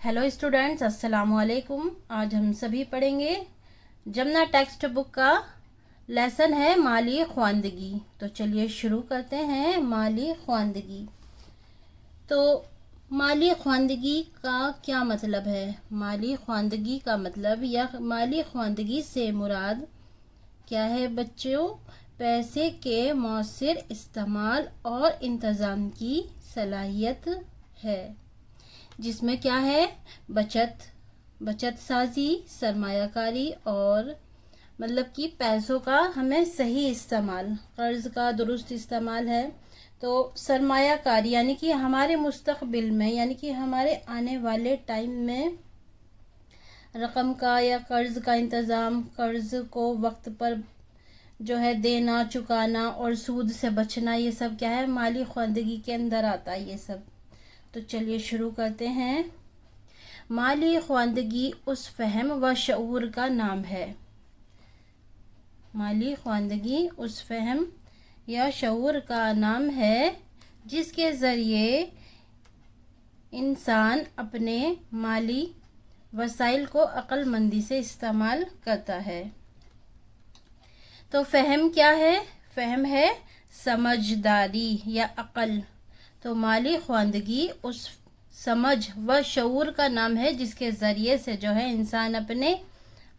Hello students, अस्सलाम वालेकुम। आज हम सभी पढ़ेंगे जमुना टेक्स्ट बुक का लेसन है माली ख्वांदगी। तो चलिए शुरू करते हैं। माली ख्वांदगी। तो माली ख्वांदगी का क्या मतलब है? माली ख्वांदगी का मतलब या माली ख्वांदगी से मुराद क्या है बच्चों? पैसे के मौसर इस्तेमाल और इंतज़ाम की सलाहियत है, जिसमें क्या है? बचत साजी, सरमायाकारी और मतलब कि पैसों का हमें सही इस्तेमाल, कर्ज का दुरुस्त इस्तेमाल है। तो सरमायाकारी यानी कि हमारे मुस्तकबिल में, यानी कि हमारे आने वाले टाइम में रकम का या कर्ज का इंतज़ाम, कर्ज को वक्त पर जो है देना, चुकाना और सूद से बचना, ये सब क्या है? माली ख्वांदगी के अंदर आता है ये सब। तो चलिए शुरू करते हैं। माली ख्वांदगी उस फहम व शऊर का नाम है। माली ख्वांदगी उस फहम या शऊर का नाम है जिसके ज़रिए इंसान अपने माली वसाइल को अक्लमंदी से इस्तेमाल करता है। तो फहम क्या है? फहम है समझदारी या अक्ल। तो माली ख्वांदगी उस समझ व शऊर का नाम है जिसके ज़रिए से जो है इंसान अपने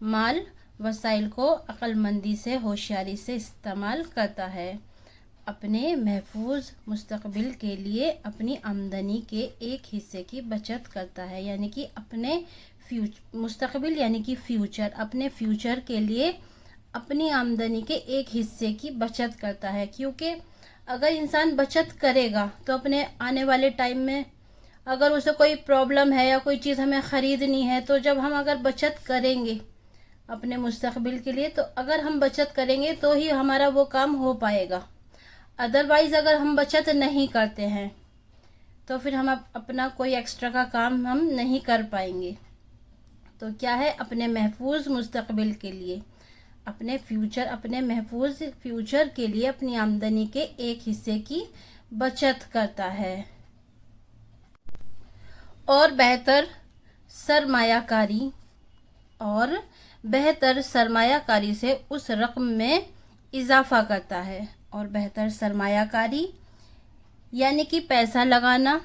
माल वसाइल को अक्लमंदी से, होशियारी से इस्तेमाल करता है। अपने महफूज मुस्तकबिल के लिए अपनी आमदनी के एक हिस्से की बचत करता है, यानी कि अपने मुस्तकबिल यानी कि फ्यूचर, अपने फ्यूचर के लिए अपनी आमदनी के एक हिस्से की बचत करता है। क्योंकि अगर इंसान बचत करेगा तो अपने आने वाले टाइम में अगर उसे कोई प्रॉब्लम है या कोई चीज़ हमें ख़रीदनी है, तो जब हम अगर बचत करेंगे अपने मुस्तकबिल के लिए, तो अगर हम बचत करेंगे तो ही हमारा वो काम हो पाएगा। अदरवाइज़ अगर हम बचत नहीं करते हैं तो फिर हम अपना कोई एक्स्ट्रा का काम हम नहीं कर पाएंगे। तो क्या है? अपने महफूज मुस्तकबिल के लिए, अपने महफूज फ्यूचर के लिए अपनी आमदनी के एक हिस्से की बचत करता है। और बेहतर सरमायाकारी से उस रकम में इजाफा करता है। और बेहतर सरमायाकारी यानी कि पैसा लगाना,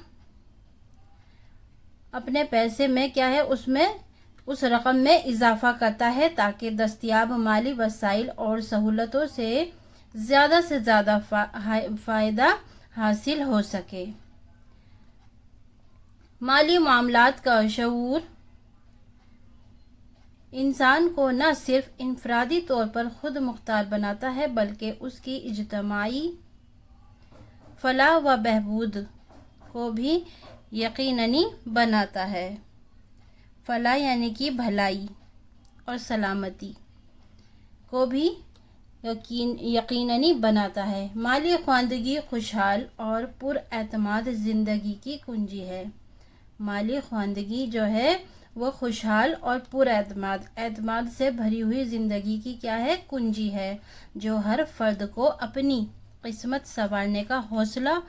अपने पैसे में क्या है, उसमें उस रकम में इजाफा करता है ताकि दस्तयाब माली वसाइल और सहूलतों से ज़्यादा फ़ायदा हासिल हो सके। माली मामलात का शऊर इंसान को न सिर्फ इनफरादी तौर पर खुद मुख्तार बनाता है, बल्कि उसकी इज्तमाई फलाह व बहबूद को भी यकीननी बनाता है। फलाह यानी कि भलाई और सलामती को भी यकीननी बनाता है। माली ख्वांदगी खुशहाल और पुरएतमाद ज़िंदगी की कुंजी है। माली ख्वांदगी जो है वो खुशहाल और एतमाद से भरी हुई ज़िंदगी की क्या है? कुंजी है, जो हर फर्द को अपनी किस्मत संवारने का हौसला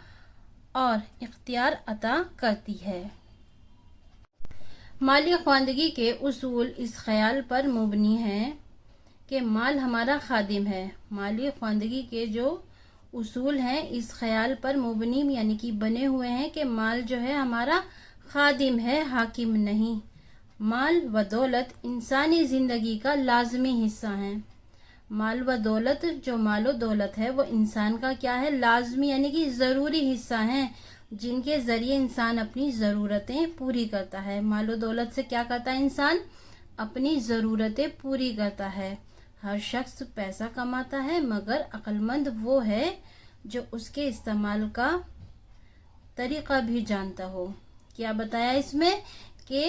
और इख्तियार अता करती है। माली ख्वांदगी के उसूल इस ख्याल पर मुबनी हैं कि माल हमारा खादिम है। माली ख्वांदगी के जो उसूल हैं इस ख्याल पर मुबनी यानी कि बने हुए हैं कि माल जो है हमारा खादिम है, हाकिम नहीं। माल व दौलत इंसानी ज़िंदगी का लाजमी हिस्सा है। माल व दौलत, जो मालो दौलत है वो इंसान का क्या है? लाजमी यानी कि ज़रूरी हिस्सा है, जिनके ज़रिए इंसान अपनी ज़रूरतें पूरी करता है। मालो दौलत से क्या करता है इंसान? अपनी ज़रूरतें पूरी करता है। हर शख्स पैसा कमाता है, मगर अक्लमंद वो है जो उसके इस्तेमाल का तरीक़ा भी जानता हो। क्या बताया इसमें? कि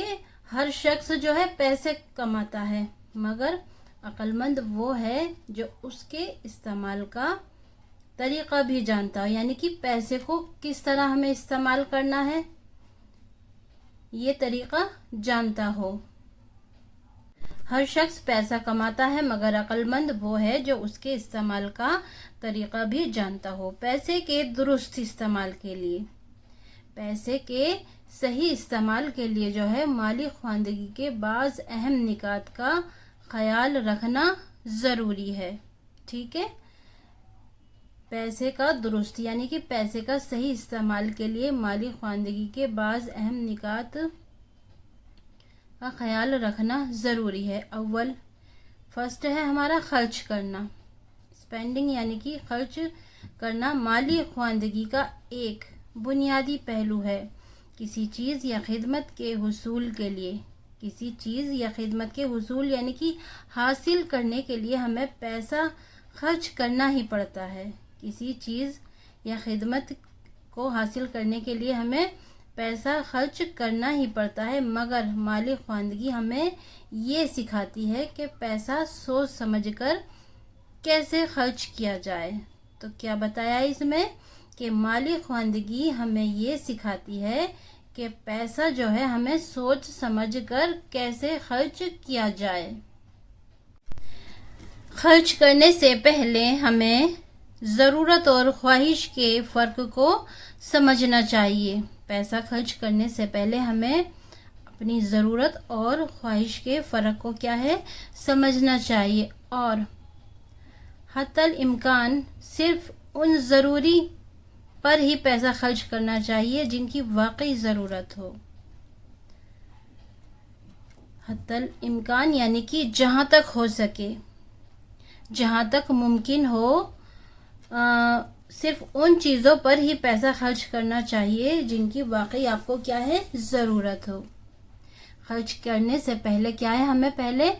हर शख्स जो है पैसे कमाता है, मगर अक्लमंद वो है जो उसके इस्तेमाल का तरीक़ा भी जानता हो, यानी कि पैसे को किस तरह हमें इस्तेमाल करना है ये तरीक़ा जानता हो। हर शख्स पैसा कमाता है, मगर अक्लमंद वो है जो उसके इस्तेमाल का तरीक़ा भी जानता हो। पैसे के दुरुस्त इस्तेमाल के लिए پیسے کے صحیح استعمال کے لیے جو ہے مالی خواندگی کے بعض اہم نکات کا خیال رکھنا ضروری ہے. ٹھیک ہے، پیسے کا درست یعنی کہ پیسے کا صحیح استعمال کے لیے مالی خواندگی کے بعض اہم نکات کا خیال رکھنا ضروری ہے. فرسٹ ہے ہمارا خرچ کرنا. اسپینڈنگ یعنی کہ خرچ کرنا مالی خواندگی کا ایک بنیادی پہلو ہے. کسی چیز یا خدمت کے حصول کے لیے یعنی کہ حاصل کرنے کے لیے ہمیں پیسہ خرچ کرنا ہی پڑتا ہے. کسی چیز یا خدمت کو حاصل کرنے کے لیے ہمیں پیسہ خرچ کرنا ہی پڑتا ہے، مگر مالی خواندگی ہمیں یہ سکھاتی ہے کہ پیسہ سوچ سمجھ کر کیسے خرچ کیا جائے. تو کیا بتایا اس میں کہ مالی خواندگی ہمیں یہ سکھاتی ہے کہ پیسہ جو ہے ہمیں سوچ سمجھ کر کیسے خرچ کیا جائے. خرچ کرنے سے پہلے ہمیں ضرورت اور خواہش کے فرق کو سمجھنا چاہیے. پیسہ خرچ کرنے سے پہلے ہمیں اپنی ضرورت اور خواہش کے فرق کو کیا ہے سمجھنا چاہیے، اور حتی الامکان صرف ان ضروری پر ہی پیسہ خرچ کرنا چاہیے جن کی واقعی ضرورت ہو. حتی الامکان یعنی کہ جہاں تک ہو سکے، جہاں تک ممکن ہو، صرف ان چیزوں پر ہی پیسہ خرچ کرنا چاہیے جن کی واقعی آپ کو کیا ہے ضرورت ہو. خرچ کرنے سے پہلے کیا ہے ہمیں پہلے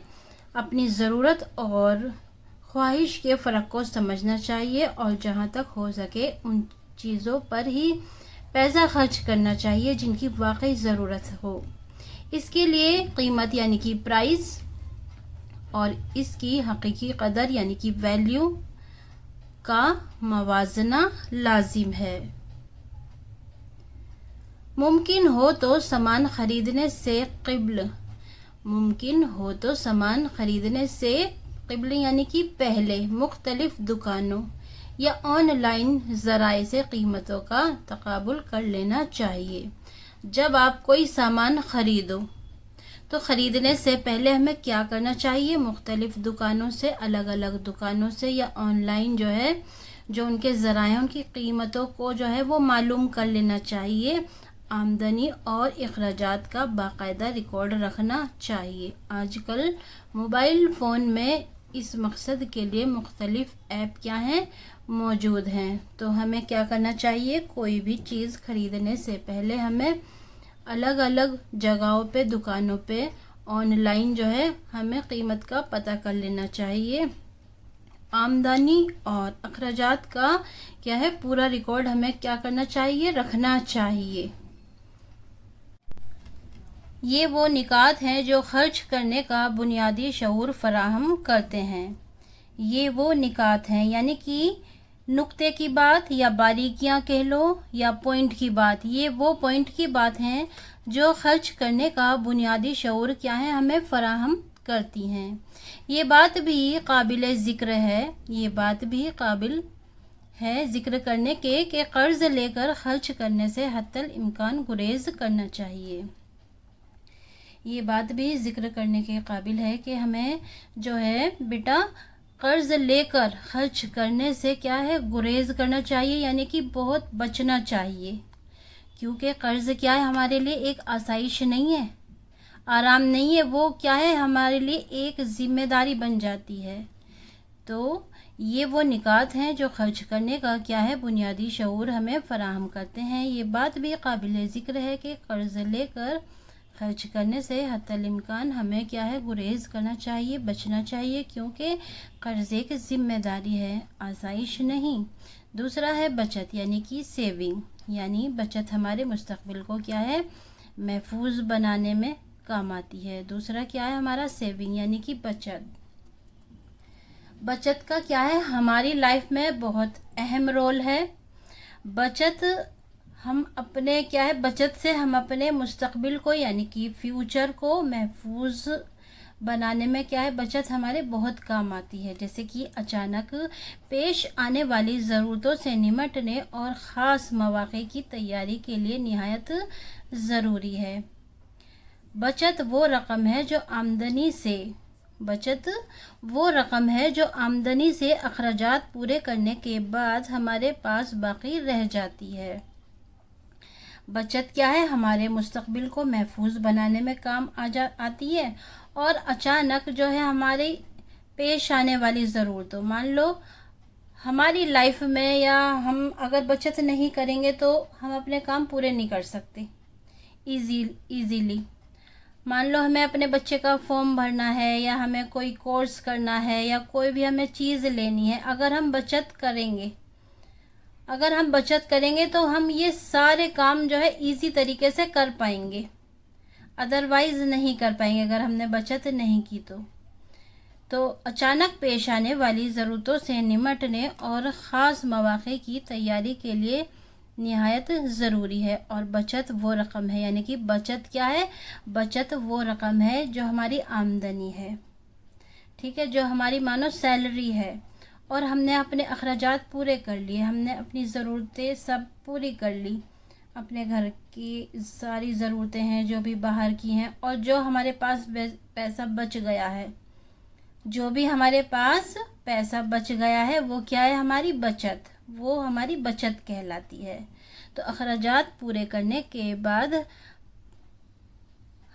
اپنی ضرورت اور خواہش کے فرق کو سمجھنا چاہیے، اور جہاں تک ہو سکے ان چیزوں پر ہی پیسہ خرچ کرنا چاہیے جن کی واقعی ضرورت ہو. اس کے لیے قیمت یعنی کہ پرائس اور اس کی حقیقی قدر یعنی کہ ویلیو کا موازنہ لازم ہے. ممکن ہو تو سامان خریدنے سے قبل یعنی کہ پہلے مختلف دکانوں یا آن لائن ذرائع سے قیمتوں کا تقابل کر لینا چاہیے. جب آپ کوئی سامان خریدو تو خریدنے سے پہلے ہمیں کیا کرنا چاہیے؟ مختلف دکانوں سے، الگ الگ دکانوں سے یا آن لائن جو ہے جو ان کے ذرائع ان کی قیمتوں کو جو ہے وہ معلوم کر لینا چاہیے. آمدنی اور اخراجات کا باقاعدہ ریکارڈ رکھنا چاہیے. آج کل موبائل فون میں اس مقصد کے لیے مختلف ایپ کیا ہیں موجود ہیں. تو ہمیں کیا کرنا چاہیے؟ کوئی بھی چیز خریدنے سے پہلے ہمیں الگ الگ جگہوں پہ، دکانوں پہ آن لائن جو ہے ہمیں قیمت کا پتہ کر لینا چاہیے. آمدنی اور اخراجات کا کیا ہے پورا ریکارڈ ہمیں کیا کرنا چاہیے؟ رکھنا چاہیے. یہ وہ نکات ہیں جو خرچ کرنے کا بنیادی شعور فراہم کرتے ہیں. یہ وہ نکات ہیں یعنی کہ نقطے کی بات یا باریکیاں کہہ لو یا پوائنٹ کی بات، یہ وہ پوائنٹ کی بات ہیں جو خرچ کرنے کا بنیادی شعور کیا ہے ہمیں فراہم کرتی ہیں. یہ بات بھی قابل ذکر کرنے کے کہ قرض لے کر خرچ کرنے سے حتی الامکان گریز کرنا چاہیے. یہ بات بھی ذکر کرنے کے قابل ہے کہ ہمیں جو ہے بیٹا قرض لے کر خرچ کرنے سے کیا ہے گریز کرنا چاہیے، یعنی کہ بہت بچنا چاہیے. کیونکہ قرض کیا ہے ہمارے لیے ایک آسائش نہیں ہے، آرام نہیں ہے، وہ کیا ہے ہمارے لیے ایک ذمہ داری بن جاتی ہے. تو یہ وہ نکات ہیں جو خرچ کرنے کا کیا ہے بنیادی شعور ہمیں فراہم کرتے ہیں. یہ بات بھی قابل ذکر ہے کہ قرض لے کر خرچ کرنے سے حتی الامکان ہمیں کیا ہے گریز کرنا چاہیے، بچنا چاہیے، کیونکہ قرض ایک ذمہ داری ہے، آسائش نہیں. دوسرا ہے بچت یعنی کہ سیونگ، یعنی بچت ہمارے مستقبل کو کیا ہے محفوظ بنانے میں کام آتی ہے. دوسرا کیا ہے ہمارا سیونگ یعنی کہ بچت. بچت کا کیا ہے ہماری لائف میں بہت اہم رول ہے. بچت بچت سے ہم اپنے مستقبل کو یعنی کہ فیوچر کو محفوظ बनाने में क्या है, बचत हमारे बहुत काम आती है, जैसे कि अचानक पेश आने वाली ज़रूरतों से निपटने और ख़ास मौक़े की तैयारी के लिए निहायत ज़रूरी है। बचत वो रकम है जो आमदनी से अखराजात पूरे करने के बाद हमारे पास बाकी रह जाती है। बचत क्या है, हमारे मुस्तकबिल को महफूज बनाने में काम आती है और अचानक जो है हमारी पेश आने वाली ज़रूरतों, मान लो हमारी लाइफ में, या हम अगर बचत नहीं करेंगे तो हम अपने काम पूरे नहीं कर सकते इजीली। मान लो हमें अपने बच्चे का फॉर्म भरना है, या हमें कोई कोर्स करना है, या कोई भी हमें चीज़ लेनी है, अगर हम बचत करेंगे तो हम ये सारे काम जो है इजी तरीके से कर पाएंगे, अदरवाइज नहीं कर पाएंगे अगर हमने बचत नहीं की तो अचानक पेश आने वाली ज़रूरतों से निपटने और ख़ास मौक़े की तैयारी के लिए निहायत ज़रूरी है। और बचत वो रकम है, यानी कि बचत क्या है, बचत वो रकम है जो हमारी आमदनी है, ठीक है, जो हमारी मानो सैलरी है, और हमने अपने अखराजात पूरे कर लिए, हमने अपनी ज़रूरतें सब पूरी कर ली, अपने घर की सारी ज़रूरतें हैं जो भी बाहर की हैं, और जो हमारे पास पैसा बच गया है, जो भी हमारे पास पैसा बच गया है वो क्या है, हमारी बचत, वो हमारी बचत कहलाती है। तो अखराजात पूरे करने के बाद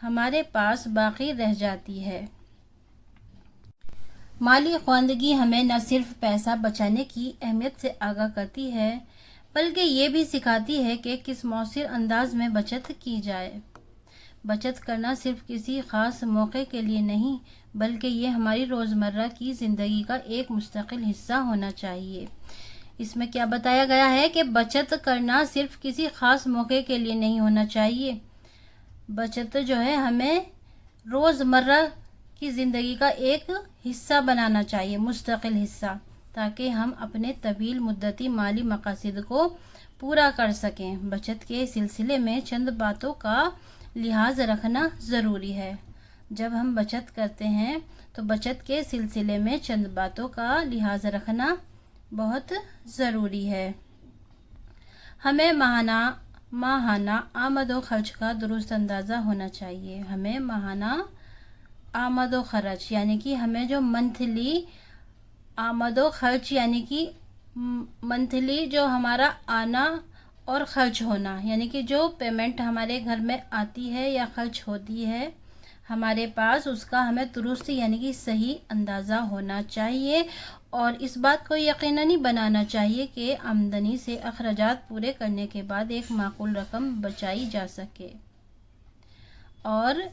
हमारे पास बाकी रह जाती है। माली ख्वांदगी हमें न सिर्फ पैसा बचाने की अहमियत से आगाह करती है, बल्कि ये भी सिखाती है कि किस मौसर अंदाज में बचत की जाए। बचत करना सिर्फ किसी ख़ास मौके के लिए नहीं, बल्कि ये हमारी रोज़मर्रा की ज़िंदगी का एक मुस्तकिल हिस्सा होना चाहिए। इसमें क्या बताया गया है कि बचत करना सिर्फ किसी ख़ास मौके के लिए नहीं होना चाहिए, बचत जो है हमें रोज़मर्रा की ज़िंदगी का एक हिस्सा बनाना चाहिए, मुस्तकिल हिस्सा, ताकि हम अपने तवील मुद्दती माली मकासद को पूरा कर सकें। बचत के सिलसिले में चंद बातों का लिहाज रखना ज़रूरी है। जब हम बचत करते हैं तो बचत के सिलसिले में चंद बातों का लिहाज रखना बहुत ज़रूरी है। हमें माहाना आमद व खर्च का दुरुस्त अंदाज़ा होना चाहिए। हमें माहाना आमद व खर्च, यानी कि हमें जो मंथली आमद व खर्च, यानी कि मंथली जो हमारा आना और ख़र्च होना, यानी कि जो पेमेंट हमारे घर में आती है या ख़र्च होती है हमारे पास, उसका हमें दुरुस्त यानी कि सही अंदाज़ा होना चाहिए। और इस बात को यकीननी बनाना चाहिए कि आमदनी से अखराजात पूरे करने के बाद एक माकूल रकम बचाई जा सके। और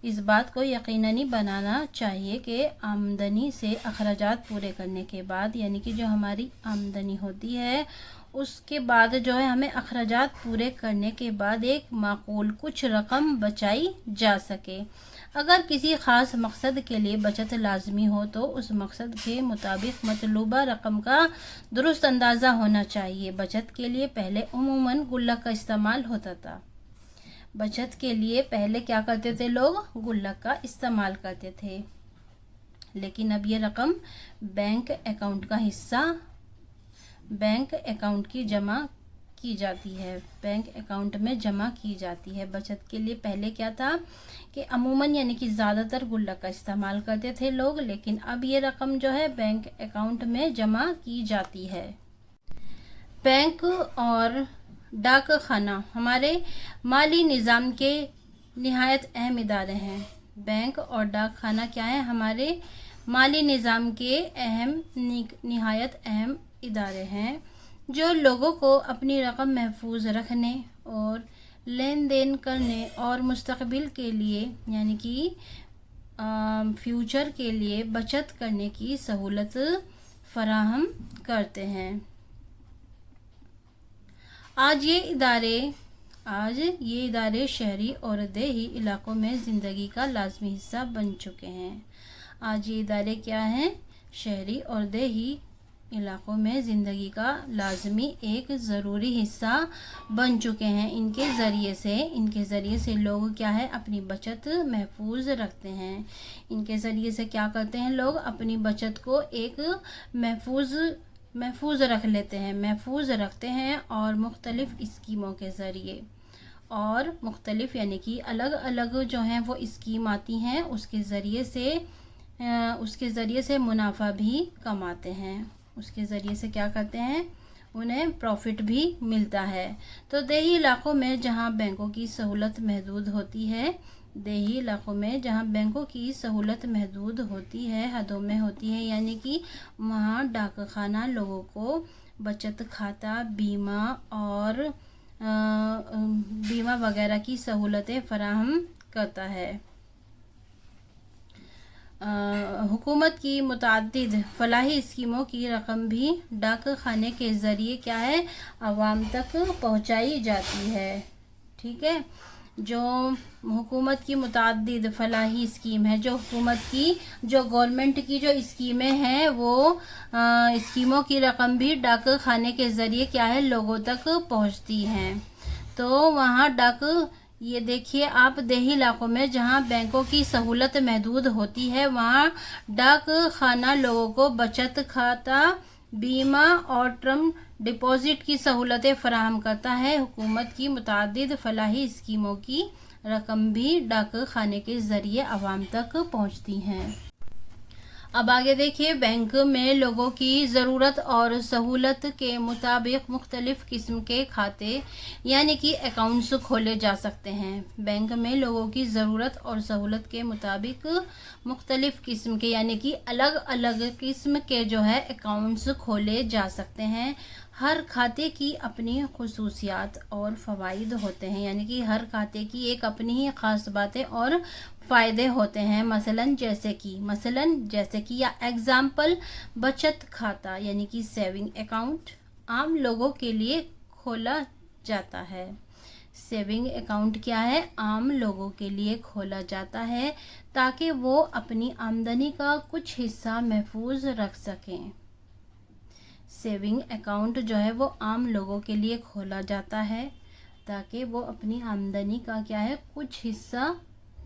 इस बात को यकीननी बनाना चाहिए कि आमदनी से अखराजात पूरे करने के बाद, यानी कि जो हमारी आमदनी होती है उसके बाद जो है हमें अखराजात पूरे करने के बाद एक माकूल कुछ रकम बचाई जा सके। अगर किसी ख़ास मकसद के लिए बचत लाजमी हो तो उस मकसद के मुताबिक मतलूबा रकम का दुरुस्त अंदाज़ा होना चाहिए। बचत के लिए पहले उमूमन गुल्लक का इस्तेमाल होता था। बचत के लिए पहले क्या करते थे लोग, गुल्लक का इस्तेमाल करते थे, लेकिन अब ये रकम बैंक अकाउंट का हिस्सा बैंक अकाउंट की जमा की जाती है, बैंक अकाउंट में जमा की जाती है। बचत के लिए पहले क्या था कि अमूमन यानी कि ज़्यादातर गुल्लक का इस्तेमाल करते थे लोग, लेकिन अब ये रकम जो है बैंक अकाउंट में जमा की जाती है। बैंक और डाक खाना हमारे माली निज़ाम के निहायत अहम इदारे हैं। बैंक और डाक खाना क्या है, हमारे माली निज़ाम के निहायत अहम इदारे हैं जो लोगों को अपनी रकम महफूज रखने और लेन देन करने और मुस्तकबिल के लिए यानी कि फ्यूचर के लिए बचत करने की सहूलत फराहम करते हैं। आज ये इदारे शहरी और देही इलाकों में ज़िंदगी का लाजमी हिस्सा बन चुके हैं। आज ये इदारे क्या हैं, शहरी और देही علاقوں میں زندگی کا لازمی ایک ضروری حصہ بن چکے ہیں۔ ان کے ذریعے سے لوگ کیا ہے اپنی بچت محفوظ رکھتے ہیں۔ ان کے ذریعے سے کیا کرتے ہیں لوگ اپنی بچت کو ایک محفوظ رکھ لیتے ہیں، محفوظ رکھتے ہیں، اور مختلف اسکیموں کے ذریعے، اور مختلف یعنی کہ الگ الگ جو ہیں وہ اسکیم آتی ہیں، اس کے ذریعے سے منافع بھی کماتے ہیں، اس کے ذریعے سے کیا کرتے ہیں انہیں پروفٹ بھی ملتا ہے۔ تو دیہی علاقوں میں جہاں بینکوں کی سہولت محدود ہوتی ہے، حدوں میں ہوتی ہے، یعنی کہ وہاں ڈاک خانہ لوگوں کو بچت کھاتہ، بیمہ وغیرہ کی سہولتیں فراہم کرتا ہے۔ حکومت کی متعدد فلاحی اسکیموں کی رقم بھی ڈاک خانے کے ذریعے کیا ہے عوام تک پہنچائی جاتی ہے۔ ٹھیک ہے، جو حکومت کی متعدد فلاحی اسکیم ہے، جو گورنمنٹ کی جو اسکیمیں ہیں، وہ اسکیموں کی رقم بھی ڈاک خانے کے ذریعے کیا ہے لوگوں تک پہنچتی ہیں۔ تو وہاں یہ دیکھیے آپ، دیہی علاقوں میں جہاں بینکوں کی سہولت محدود ہوتی ہے، وہاں ڈاک خانہ لوگوں کو بچت کھاتہ، بیمہ اور ٹرم ڈپازٹ کی سہولتیں فراہم کرتا ہے۔ حکومت کی متعدد فلاحی اسکیموں کی رقم بھی ڈاک خانے کے ذریعے عوام تک پہنچتی ہیں۔ اب آگے دیکھیے، بینک میں لوگوں کی ضرورت اور سہولت کے مطابق مختلف قسم کے کھاتے یعنی کہ اکاؤنٹس کھولے جا سکتے ہیں۔ بینک میں لوگوں کی ضرورت اور سہولت کے مطابق مختلف قسم کے یعنی کہ الگ الگ قسم کے جو ہے اکاؤنٹس کھولے جا سکتے ہیں۔ ہر کھاتے کی اپنی خصوصیات اور فوائد ہوتے ہیں، یعنی کہ ہر کھاتے کی ایک اپنی ہی خاص باتیں اور فائدے ہوتے ہیں۔ مثلاً جیسے کہ یا ایگزامپل، بچت کھاتہ یعنی کہ سیونگ اکاؤنٹ عام لوگوں کے لیے کھولا جاتا ہے۔ سیونگ اکاؤنٹ کیا ہے؟ عام لوگوں کے لیے کھولا جاتا ہے تاکہ وہ اپنی آمدنی کا کچھ حصہ محفوظ رکھ سکیں۔ سیونگ اکاؤنٹ جو ہے وہ عام لوگوں کے لیے کھولا جاتا ہے تاکہ وہ اپنی آمدنی کا کیا ہے کچھ حصہ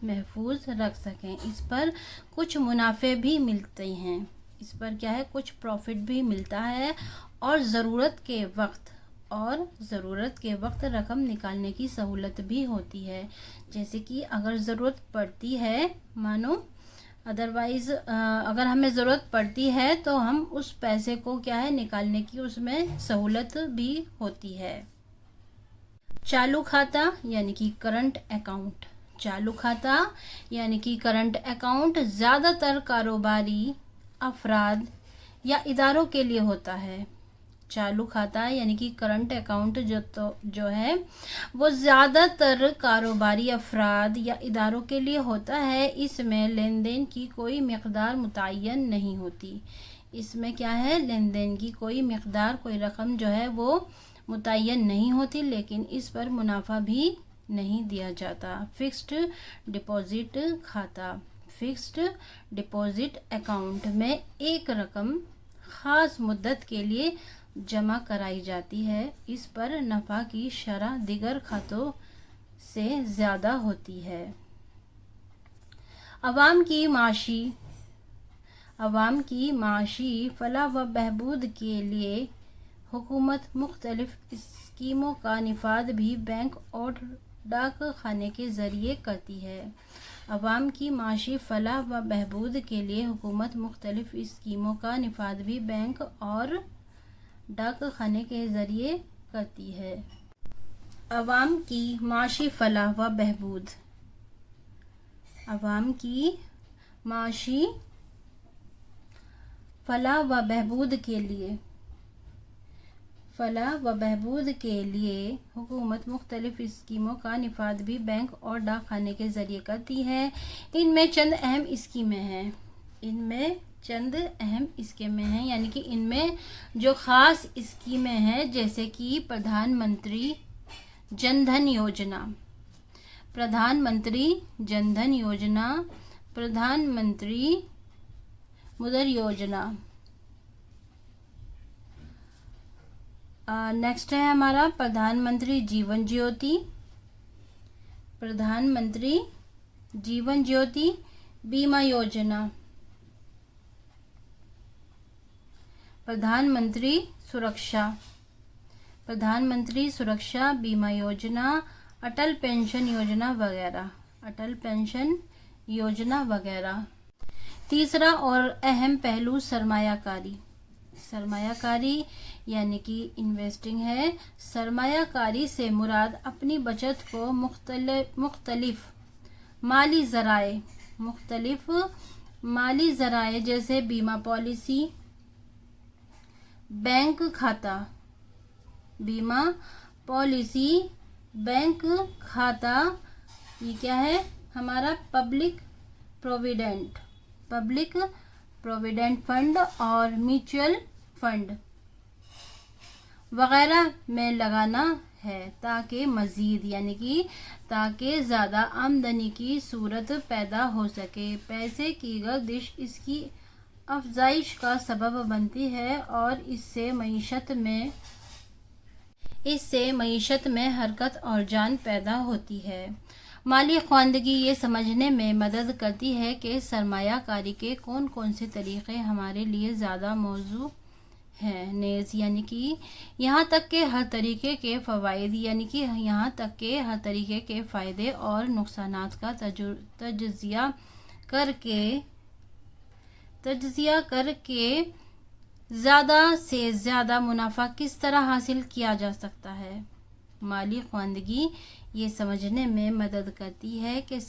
محفوظ رکھ سکیں۔ اس پر کچھ منافع بھی ملتے ہیں، اس پر کیا ہے کچھ پروفٹ بھی ملتا ہے، اور ضرورت کے وقت رقم نکالنے کی سہولت بھی ہوتی ہے۔ جیسے کہ اگر ضرورت پڑتی ہے اگر ہمیں ضرورت پڑتی ہے تو ہم اس پیسے کو کیا ہے نکالنے کی اس میں سہولت بھی ہوتی ہے۔ چالو کھاتہ یعنی کہ کرنٹ اکاؤنٹ۔ چالو کھاتہ یعنی کہ کرنٹ اکاؤنٹ زیادہ تر کاروباری افراد یا اداروں کے لیے ہوتا ہے۔ چالو کھاتہ یعنی کہ کرنٹ اکاؤنٹ جو ہے وہ زیادہ تر کاروباری افراد یا اداروں کے لیے ہوتا ہے۔ اس میں لین دین کی کوئی مقدار متعین نہیں ہوتی۔ اس میں کیا ہے لین دین کی کوئی رقم جو ہے وہ متعین نہیں ہوتی، لیکن اس پر منافع بھی نہیں دیا جاتا۔ فکسڈ ڈپازٹ کھاتہ۔ فکسڈ ڈپازٹ اکاؤنٹ میں ایک رقم خاص مدت کے لیے جمع کرائی جاتی ہے۔ اس پر نفع کی شرح دیگر کھاتوں سے زیادہ ہوتی ہے۔ عوام کی معاشی فلاح و بہبود کے لیے حکومت مختلف اسکیموں کا نفاذ بھی بینک اور ڈاک خانے کے ذریعے کرتی ہے۔ عوام کی معاشی فلاح و بہبود کے لیے حکومت مختلف اسکیموں کا نفاذ بھی بینک اور ڈاک خانے کے ذریعے کرتی ہے۔ عوام کی معاشی فلاح و بہبود۔ عوام کی معاشی فلاح و بہبود کے لیے حکومت مختلف اسکیموں کا نفاذ بھی بینک اور ڈاک خانے کے ذریعے کرتی ہے۔ ان میں چند اہم اسکیمیں ہیں، یعنی کہ ان میں جو خاص اسکیمیں ہیں جیسے کہ پردھان منتری جن دھن یوجنا، پردھان منتری مدر یوجنا، नेक्स्ट है हमारा प्रधानमंत्री जीवन ज्योति। प्रधानमंत्री जीवन ज्योति बीमा योजना। प्रधानमंत्री सुरक्षा, प्रधानमंत्री सुरक्षा बीमा योजना, अटल पेंशन योजना वगैरह, अटल पेंशन योजना वगैरह। तीसरा और अहम पहलू सरमायाकारी। सरमायाकारी यानी कि इन्वेस्टिंग है। सरमायाकारी से मुराद अपनी बचत को मुख्तलिफ माली ज़राए जैसे बीमा पॉलिसी, बैंक खाता, बीमा पॉलिसी, बैंक खाता, ये क्या है हमारा पब्लिक प्रोविडेंट फंड और म्यूचुअल फंड वगैरह में लगाना है, ताकि मज़ीद यानी कि ताकि ज़्यादा आमदनी की सूरत पैदा हो सके। पैसे की गर्दिश इसकी अफजाइश का सबब बनती है और इससे मईशत में हरकत और जान पैदा होती है। माली ख्वांदगी ये समझने में मदद करती है कि सरमायाकारी के कौन कौन से तरीक़े हमारे लिए ज़्यादा मौजू हैं। नेज़ यानी कि यहाँ तक के हर तरीके के फ़वाइद यानी कि यहाँ तक के हर तरीके के फ़ायदे और नुकसानात का तज्ज़िया करके ज़्यादा से ज़्यादा मुनाफा किस तरह हासिल किया जा सकता है। माली ख्वांदगी ये समझने में मदद करती है कि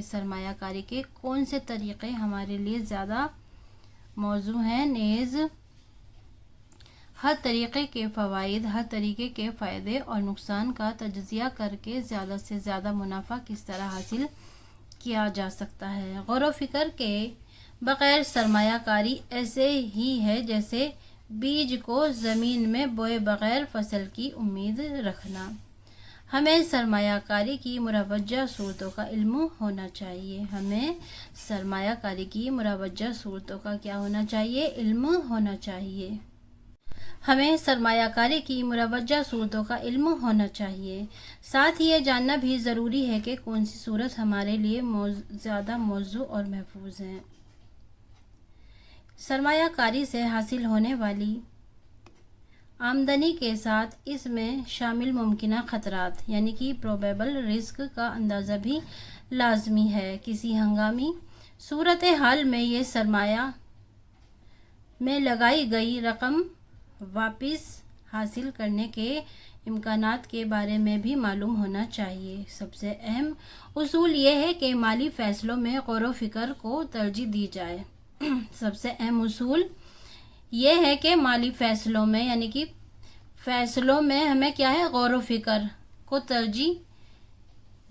सरमायाकारी के कौन से तरीक़े हमारे लिए ज़्यादा मौजू हैं। नेज़ हर तरीक़े के फ़वाइद, हर तरीक़े के फ़ायदे और नुकसान का तज्ज़िया करके ज़्यादा से ज़्यादा मुनाफा किस तरह हासिल किया जा सकता है। गौर व फिक्र के बग़ैर सरमायाकारी ऐसे ही है जैसे बीज को ज़मीन में बोए बग़ैर फसल की उम्मीद रखना। हमें सरमायाकारी की मुरवज्जा सूरतों का इल्म होना चाहिए। हमें सरमायाकारी की मुरवज्जा सूरतों का क्या होना चाहिए? इल्म होना चाहिए। हमें सरमायाकारी की मुरवज्जा सूरतों का इल्म होना चाहिए। साथ ही ये जानना भी ज़रूरी है कि कौन सी सूरत हमारे लिए ज़्यादा मौजू और महफूज है। सरमायाकारी से हासिल होने वाली आमदनी के साथ इसमें शामिल मुमकिना ख़तरात यानी कि प्रोबेबल रिस्क का अंदाज़ा भी लाजमी है। किसी हंगामी सूरत हाल में ये सरमाया में लगाई गई रकम वापस हासिल करने के इम्कानात के बारे में भी मालूम होना चाहिए। सबसे अहम उसूल ये है कि माली फ़ैसलों में गौर व फिक्र को तरजीह दी जाए। सबसे अहम उसूल ये है कि माली फ़ैसलों में यानी कि फ़ैसलों में हमें क्या है? गौर व फिक्र को तरजीह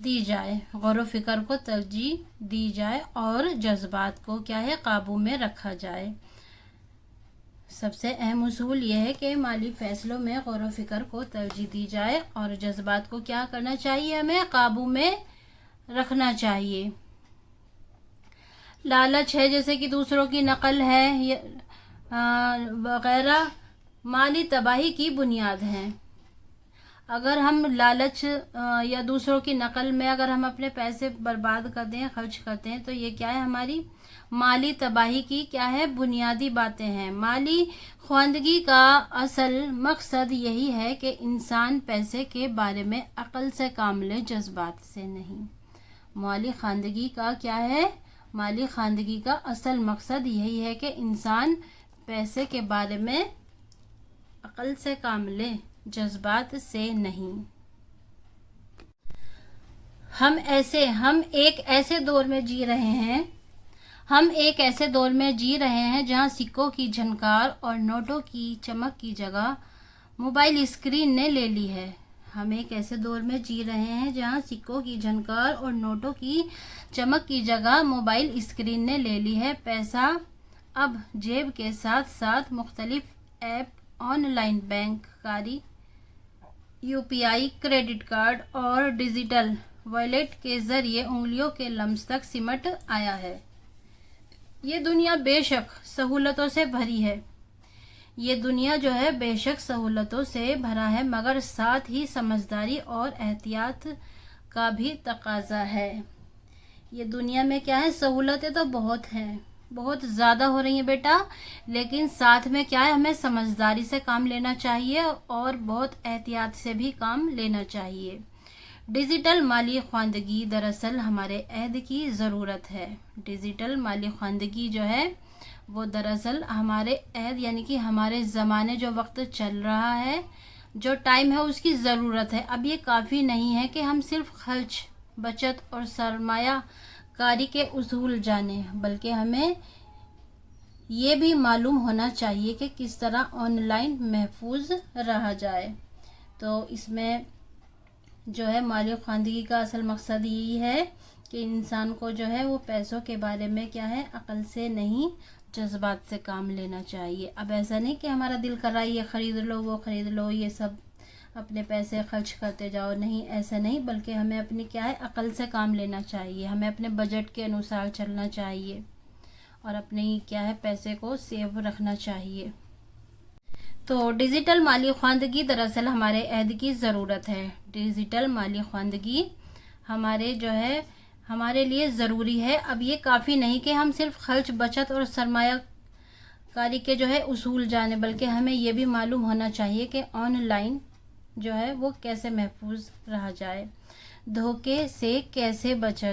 दी जाए, गौर व फिक्र को तरजीह दी जाए और जज्बात को क्या है? काबू में रखा जाए। सबसे अहम उसूल ये है कि माली फ़ैसलों में गौर व फिक्र को तरजीह दी जाए और जज्बात को क्या करना चाहिए? हमें काबू में रखना चाहिए। लालच है जैसे कि दूसरों की नकल है वगैरह माली तबाही की बुनियाद हैं। अगर हम लालच या दूसरों की नकल में अगर हम अपने पैसे बर्बाद करते हैं, खर्च करते हैं, तो ये क्या है? हमारी माली तबाही की क्या है? बुनियादी बातें हैं। माली ख्वांदगी का असल मकसद यही है कि इंसान पैसे के बारे में अक्ल से काम ले, जज्बात से नहीं। माली ख्वांदगी का क्या है? माली ख्वांदगी का असल मकसद यही है कि इंसान पैसे के बारे में अक्ल से काम ले, जज्बात से नहीं। हम एक ऐसे दौर में जी रहे हैं जहां सिक्कों की झनकार और नोटों की चमक की जगह मोबाइल स्क्रीन ने ले ली है। हम एक ऐसे दौर में जी रहे हैं जहां सिक्कों की झनकार और नोटों की चमक की जगह मोबाइल स्क्रीन ने ले ली है। पैसा अब जेब के साथ साथ मुख्तलिफ ऐप, ऑनलाइन बैंककारी, यूपीआई, क्रेडिट कार्ड और डिजिटल वॉलेट के ज़रिए उंगलियों के लम्स तक सिमट आया है। یہ دنیا بے شک سہولتوں سے بھری ہے، یہ دنیا جو ہے بے شک سہولتوں سے بھرا ہے، مگر ساتھ ہی سمجھداری اور احتیاط کا بھی تقاضا ہے۔ یہ دنیا میں کیا ہے، سہولتیں تو بہت ہیں، بہت زیادہ ہو رہی ہیں بیٹا، لیکن ساتھ میں کیا ہے، ہمیں سمجھداری سے کام لینا چاہیے اور بہت احتیاط سے بھی کام لینا چاہیے۔ ڈیجیٹل مالی خواندگی دراصل ہمارے عہد کی ضرورت ہے۔ ڈیجیٹل مالی خواندگی جو ہے وہ دراصل ہمارے عہد یعنی کہ ہمارے زمانے جو وقت چل رہا ہے، جو ٹائم ہے، اس کی ضرورت ہے۔ اب یہ کافی نہیں ہے کہ ہم صرف خرچ، بچت اور سرمایہ کاری کے اصول جانیں، بلکہ ہمیں یہ بھی معلوم ہونا چاہیے کہ کس طرح آن لائن محفوظ رہا جائے۔ تو اس میں جو ہے مالی خواندگی کا اصل مقصد یہی ہے کہ انسان کو جو ہے وہ پیسوں کے بارے میں کیا ہے، عقل سے نہیں جذبات سے کام لینا چاہیے۔ اب ایسا نہیں کہ ہمارا دل کر رہا ہے یہ خرید لو وہ خرید لو، یہ سب اپنے پیسے خرچ کرتے جاؤ، نہیں ایسا نہیں، بلکہ ہمیں اپنی کیا ہے، عقل سے کام لینا چاہیے، ہمیں اپنے بجٹ کے انوسار چلنا چاہیے اور اپنی کیا ہے پیسے کو سیو رکھنا چاہیے۔ تو ڈیجیٹل مالی خواندگی دراصل ہمارے عہد کی ضرورت ہے۔ ڈیجیٹل مالی خواندگی ہمارے لیے ضروری ہے۔ اب یہ کافی نہیں کہ ہم صرف خرچ، بچت اور سرمایہ کاری کے جو ہے اصول جانیں، بلکہ ہمیں یہ بھی معلوم ہونا چاہیے کہ آن لائن جو ہے وہ کیسے محفوظ رہا جائے، دھوکے سے کیسے بچا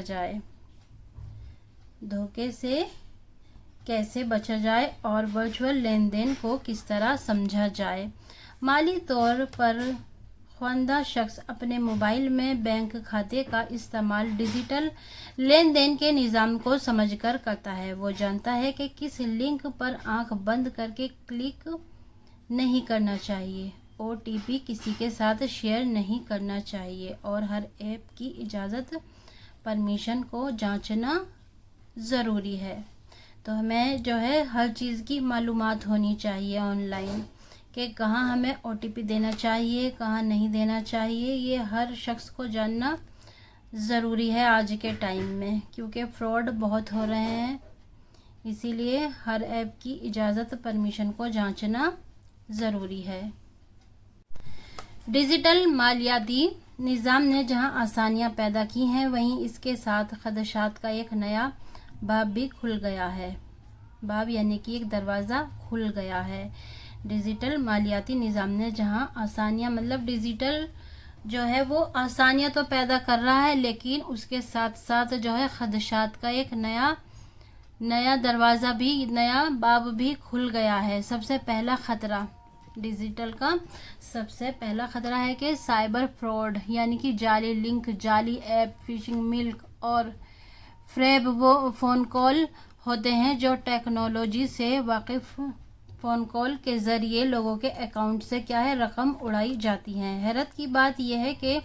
جائے، اور ورچوئل لین دین کو کس طرح سمجھا جائے۔ مالی طور پر خواندہ شخص اپنے موبائل میں بینک کھاتے کا استعمال ڈیجیٹل لین دین کے نظام کو سمجھ کر کرتا ہے۔ وہ جانتا ہے کہ کس لنک پر آنکھ بند کر کے کلک نہیں کرنا چاہیے، او ٹی پی کسی کے ساتھ شیئر نہیں کرنا چاہیے، اور ہر ایپ کی اجازت پرمیشن کو جانچنا ضروری ہے۔ تو ہمیں جو ہے ہر چیز کی معلومات ہونی چاہیے آن لائن، کہ کہاں ہمیں او ٹی پی دینا چاہیے، کہاں نہیں دینا چاہیے، یہ ہر شخص کو جاننا ضروری ہے آج کے ٹائم میں، کیونکہ فراڈ بہت ہو رہے ہیں، اسی لیے ہر ایپ کی اجازت پرمیشن کو جانچنا ضروری ہے۔ ڈیجیٹل مالیاتی نظام نے جہاں آسانیاں پیدا کی ہیں، وہیں اس کے ساتھ خدشات کا ایک نیا باب بھی کھل گیا ہے۔ باب یعنی کہ ایک دروازہ کھل گیا ہے۔ ڈیجیٹل مالیاتی نظام نے جہاں آسانیاں ڈیجیٹل جو ہے وہ آسانیاں تو پیدا کر رہا ہے، لیکن اس کے ساتھ ساتھ جو ہے خدشات کا ایک نیا دروازہ بھی، نیا باب بھی کھل گیا ہے۔ سب سے پہلا خطرہ ڈیجیٹل کا سب سے پہلا خطرہ ہے کہ سائبر فراڈ، یعنی کہ جعلی لنک، جعلی ایپ، فشنگ میل اور فریب وہ فون کال ہوتے ہیں جو ٹیکنالوجی سے واقف فون کال کے ذریعے لوگوں کے اکاؤنٹ سے کیا ہے رقم اڑائی جاتی ہیں۔ حیرت کی بات یہ ہے کہ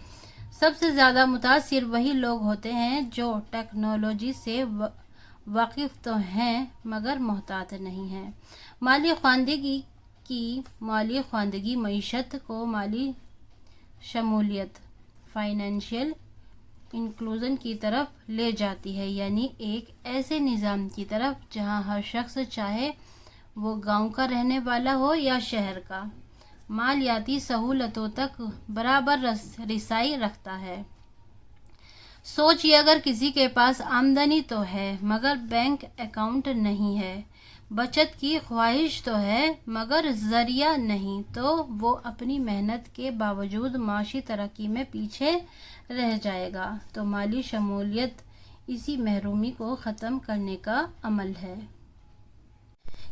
سب سے زیادہ متاثر وہی لوگ ہوتے ہیں جو ٹیکنالوجی سے واقف تو ہیں مگر محتاط نہیں ہیں۔ مالی خواندگی معیشت کو مالی شمولیت، فائنینشیل انکلوژن کی طرف لے جاتی ہے، یعنی ایک ایسے نظام کی طرف جہاں ہر شخص، چاہے وہ گاؤں کا رہنے والا ہو یا شہر کا، مالیاتی سہولتوں تک برابر رسائی رکھتا ہے۔ سوچئے، اگر کسی کے پاس آمدنی تو ہے مگر بینک اکاؤنٹ نہیں ہے، بچت کی خواہش تو ہے مگر ذریعہ نہیں، تو وہ اپنی محنت کے باوجود معاشی ترقی میں پیچھے رہ جائے گا۔ تو مالی شمولیت اسی محرومی کو ختم کرنے کا عمل ہے۔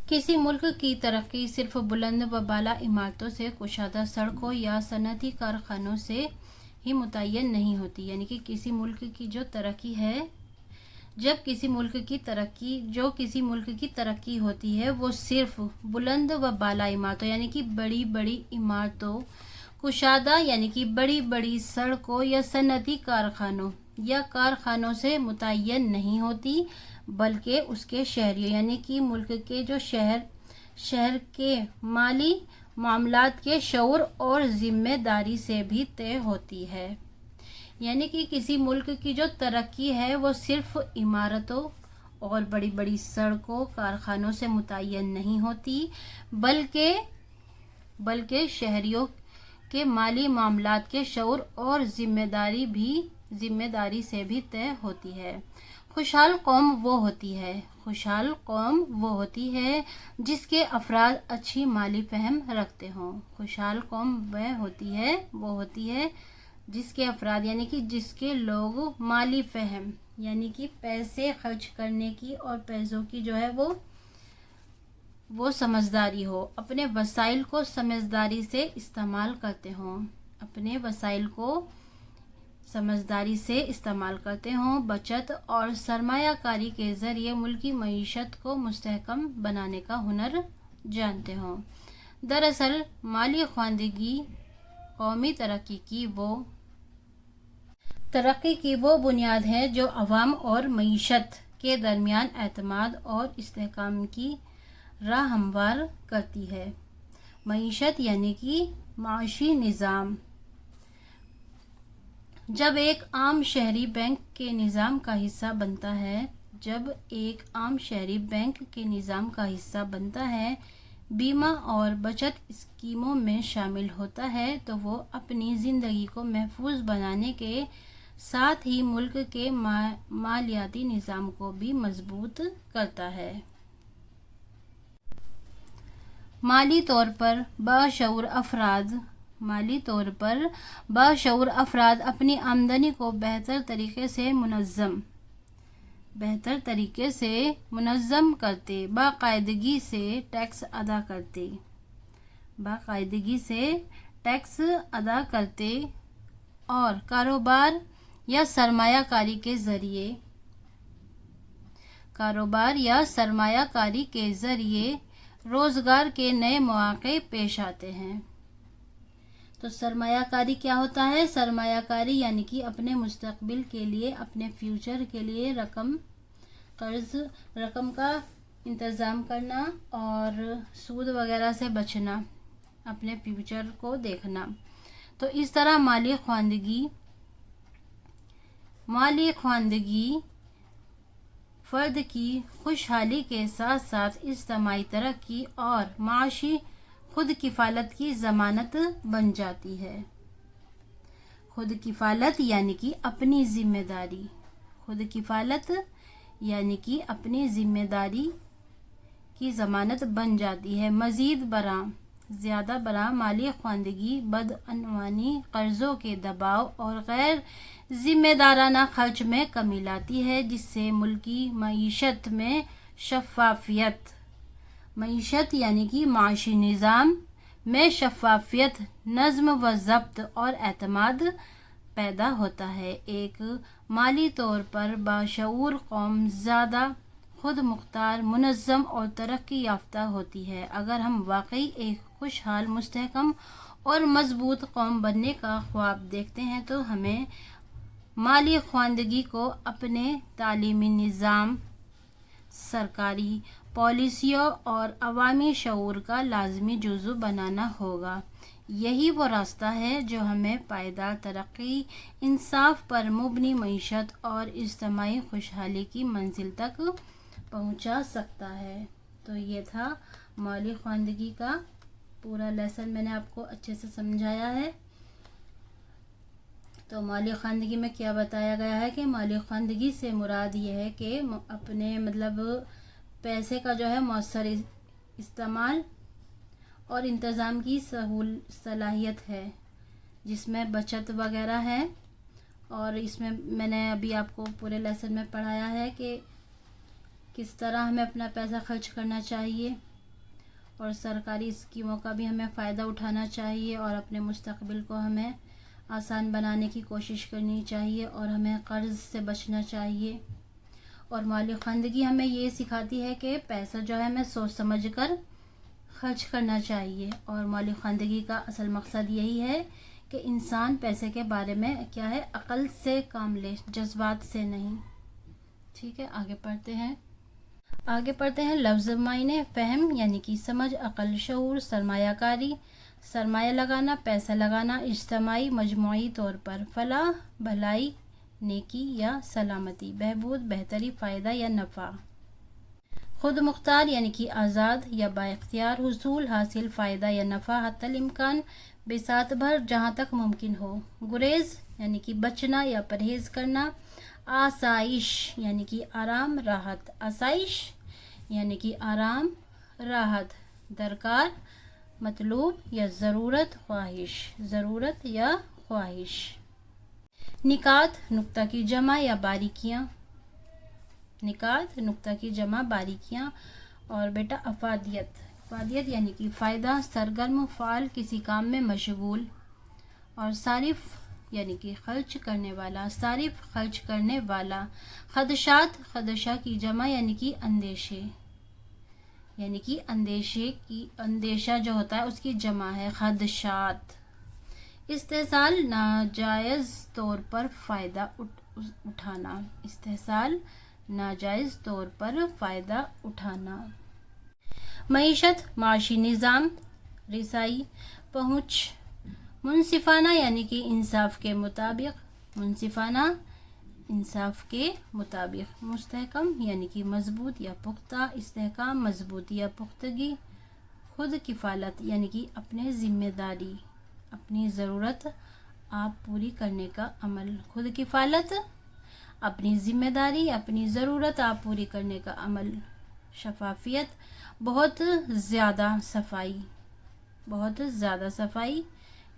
کسی ملک کی ترقی صرف بلند و بالا عمارتوں سے، کشادہ سڑکوں یا صنعتی کارخانوں سے ہی متعین نہیں ہوتی، یعنی کہ کسی ملک کی جو ترقی ہے، کسی ملک کی ترقی ہوتی ہے وہ صرف بلند و بالا عمارتوں یعنی کہ بڑی بڑی عمارتوں، کشادہ یعنی کہ بڑی بڑی سڑکوں یا صنعتی کارخانوں سے متعین نہیں ہوتی، بلکہ اس کے شہریوں یعنی کہ ملک کے جو شہر کے مالی معاملات کے شعور اور ذمہ داری سے بھی طے ہوتی ہے۔ یعنی کہ کسی ملک کی جو ترقی ہے وہ صرف عمارتوں اور بڑی بڑی سڑکوں کارخانوں سے متعین نہیں ہوتی، بلکہ شہریوں کے مالی معاملات کے شعور اور ذمہ داری سے بھی طے ہوتی ہے۔ خوشحال قوم وہ ہوتی ہے جس کے افراد اچھی مالی فہم رکھتے ہوں۔ خوشحال قوم وہ ہوتی ہے جس کے افراد یعنی کہ جس کے لوگ مالی فہم یعنی کہ پیسے خرچ کرنے کی اور پیسوں کی جو ہے وہ سمجھداری ہو، اپنے وسائل کو سمجھداری سے استعمال کرتے ہوں، بچت اور سرمایہ کاری کے ذریعے ملکی معیشت کو مستحکم بنانے کا ہنر جانتے ہوں۔ دراصل مالی خواندگی قومی ترقی کی وہ بنیاد ہے جو عوام اور معیشت کے درمیان اعتماد اور استحکام کی راہ ہموار کرتی ہے۔ معیشت یعنی کہ معاشی نظام جب ایک عام شہری بینک کے نظام کا حصہ بنتا ہے، بیمہ اور بچت اسکیموں میں شامل ہوتا ہے تو وہ اپنی زندگی کو محفوظ بنانے کے ساتھ ہی ملک کے مالیاتی نظام کو بھی مضبوط کرتا ہے۔ مالی طور پر باشعور افراد اپنی آمدنی کو بہتر طریقے سے منظم کرتے، باقاعدگی سے ٹیکس ادا کرتے اور کاروبار یا سرمایہ کاری کے ذریعے روزگار کے نئے مواقع پیش آتے ہیں۔ تو سرمایہ کاری کیا ہوتا ہے؟ سرمایہ کاری یعنی کہ اپنے مستقبل کے لیے، اپنے فیوچر کے لیے رقم کا انتظام کرنا اور سود وغیرہ سے بچنا، اپنے فیوچر کو دیکھنا۔ تو اس طرح مالی خواندگی فرد کی خوشحالی کے ساتھ ساتھ اجتماعی ترقی اور معاشی خود کفالت کی ضمانت بن جاتی ہے۔ خود کفالت یعنی کہ اپنی ذمہ داری کی ضمانت بن جاتی ہے۔ زیادہ برآں مالی خواندگی بدعنوانی، قرضوں کے دباؤ اور غیر ذمہ دارانہ خرچ میں کمی لاتی ہے، جس سے ملکی معیشت میں یعنی کہ معاشی نظام میں شفافیت، نظم و ضبط اور اعتماد پیدا ہوتا ہے۔ ایک مالی طور پر باشعور قوم زیادہ خود مختار، منظم اور ترقی یافتہ ہوتی ہے۔ اگر ہم واقعی ایک خوشحال، مستحکم اور مضبوط قوم بننے کا خواب دیکھتے ہیں تو ہمیں مالی خواندگی کو اپنے تعلیمی نظام، سرکاری پالیسیوں اور عوامی شعور کا لازمی جزو بنانا ہوگا۔ یہی وہ راستہ ہے جو ہمیں پائیدار ترقی، انصاف پر مبنی معیشت اور اجتماعی خوشحالی کی منزل تک پہنچا سکتا ہے۔ تو یہ تھا مالی خواندگی کا پورا لیسن، میں نے آپ کو اچھے سے سمجھایا ہے۔ تو مالی خواندگی میں کیا بتایا گیا ہے کہ مالی خواندگی سے مراد یہ ہے کہ اپنے پیسے کا جو ہے مؤثر استعمال اور انتظام کی صلاحیت ہے، جس میں بچت وغیرہ ہے، اور اس میں میں نے ابھی آپ کو پورے لیسن میں پڑھایا ہے کہ کس طرح ہمیں اپنا پیسہ خرچ کرنا چاہیے اور سرکاری اسکیموں کا بھی ہمیں فائدہ اٹھانا چاہیے اور اپنے مستقبل کو ہمیں آسان بنانے کی کوشش کرنی چاہیے اور ہمیں قرض سے بچنا چاہیے۔ اور مالی خواندگی ہمیں یہ سکھاتی ہے کہ پیسہ جو ہے ہمیں سوچ سمجھ کر خرچ کرنا چاہیے، اور مالی خواندگی کا اصل مقصد یہی ہے کہ انسان پیسے کے بارے میں کیا ہے، عقل سے کام لے، جذبات سے نہیں۔ ٹھیک ہے، آگے پڑھتے ہیں لفظ معنی۔ فہم یعنی کہ سمجھ، عقل، شعور، سرمایہ کاری، سرمایہ لگانا، پیسہ لگانا، اجتماعی، مجموعی طور پر، فلاح، بھلائی، نیکی یا سلامتی، بہبود، بہتری، فائدہ یا نفع۔ خود مختار یعنی کہ آزاد یا با اختیار، حصول حاصل، فائدہ یا نفع، حتی الامکان بساط بھر جہاں تک ممکن ہو، گریز یعنی کہ بچنا یا پرہیز کرنا، آسائش یعنی کہ آرام راحت، آسائش یعنی کہ آرام راحت، درکار مطلوب یا ضرورت خواہش، ضرورت یا خواہش، نکات نقطہ کی جمع یا باریکیاں، نکات نقطہ کی جمع باریکیاں، اور بیٹا افادیت، افادیت یعنی کہ فائدہ، سرگرم، فعال کسی کام میں مشغول، اور صارف یعنی کہ خرچ کرنے والا، صارف خرچ کرنے والا، خدشات خدشہ کی جمع یعنی کہ اندیشے، یعنی کہ اندیشے کی، اندیشہ جو ہوتا ہے اس کی جمع ہے خدشات، استحصال ناجائز طور پر فائدہ اٹھانا، استحصال ناجائز طور پر فائدہ اٹھانا، معیشت معاشی نظام، رسائی پہنچ، منصفانہ یعنی کہ انصاف کے مطابق، منصفانہ انصاف کے مطابق، مستحکم یعنی کہ مضبوط یا پختہ، استحکام مضبوطی یا پختگی، خود کفالت یعنی کہ اپنے ذمہ داری، اپنی ضرورت آپ پوری کرنے کا عمل، خود کفالت اپنی ذمہ داری، اپنی ضرورت آپ پوری کرنے کا عمل، شفافیت بہت زیادہ صفائی، بہت زیادہ صفائی